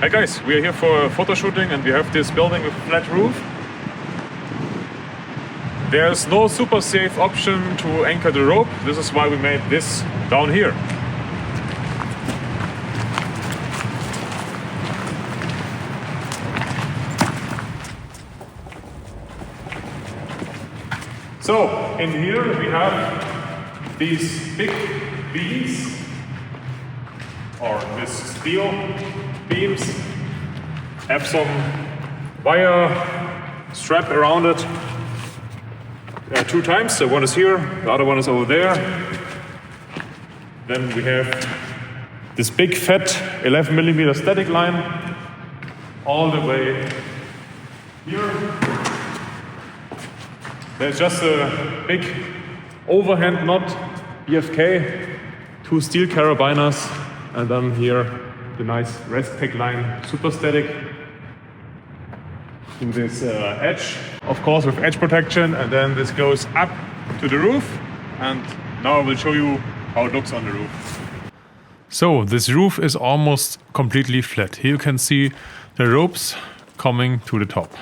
Hi guys, we are here for photo shooting and we have this building with a flat roof. There's no super safe option to anchor the rope. This is why we made this down here. So in here we have these big beams, or this steel beams, have some wire strap around it 2 times. So one is here, the other one is over there. Then we have this big fat 11mm static line all the way here. There's just a big overhand knot, BFK, 2 steel carabiners, and then here the nice Resc-Tech line, super static, to this edge, of course with edge protection, and then this goes up to the roof, and now I will show you how it looks on the roof. So this roof is almost completely flat. Here you can see the ropes coming to the top.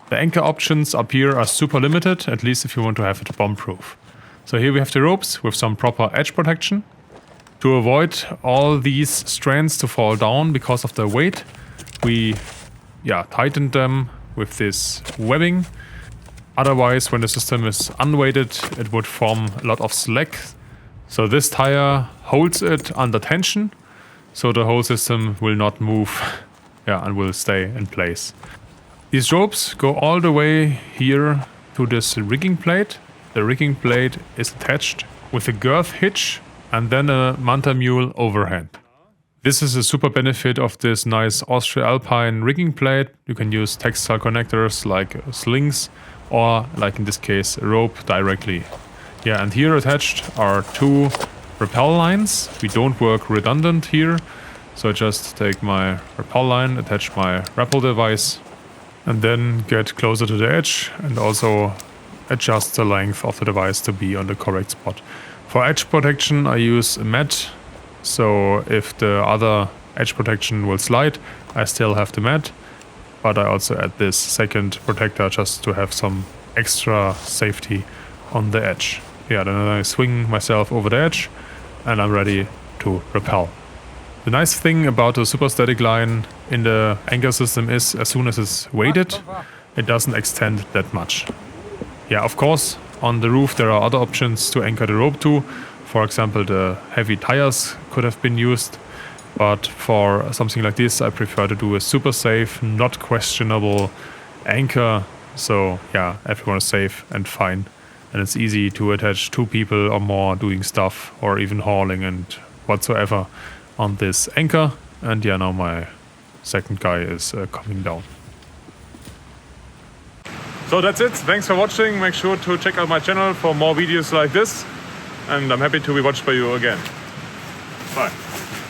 The anchor options up here are super limited, at least if you want to have it bomb-proof. So here we have the ropes with some proper edge protection. To avoid all these strands to fall down because of the weight, we tightened them with this webbing. Otherwise, when the system is unweighted, it would form a lot of slack. So this tire holds it under tension, so the whole system will not move and will stay in place. These ropes go all the way here to this rigging plate. The rigging plate is attached with a girth hitch and then a munter mule overhand. This is a super benefit of this nice AustriAlpine rigging plate. You can use textile connectors like slings or, like in this case, a rope directly. Yeah, and here attached are 2 rappel lines. We don't work redundant here, so I just take my rappel line, attach my rappel device, and then get closer to the edge and also adjust the length of the device to be on the correct spot. For edge protection I use a mat, so if the other edge protection will slide, I still have the mat, but I also add this second protector just to have some extra safety on the edge. Yeah, then I swing myself over the edge and I'm ready to rappel. The nice thing about the super static line in the anchor system is as soon as it's weighted, it doesn't extend that much. Yeah, of course, on the roof there are other options to anchor the rope to. For example, the heavy tires could have been used, but for something like this I prefer to do a super safe, not questionable anchor. So yeah, everyone is safe and fine, and it's easy to attach 2 people or more doing stuff or even hauling and whatsoever on this anchor. And yeah, now my second guy is coming down. So that's it. Thanks for watching. Make sure to check out my channel for more videos like this, and I'm happy to be watched by you again. Bye.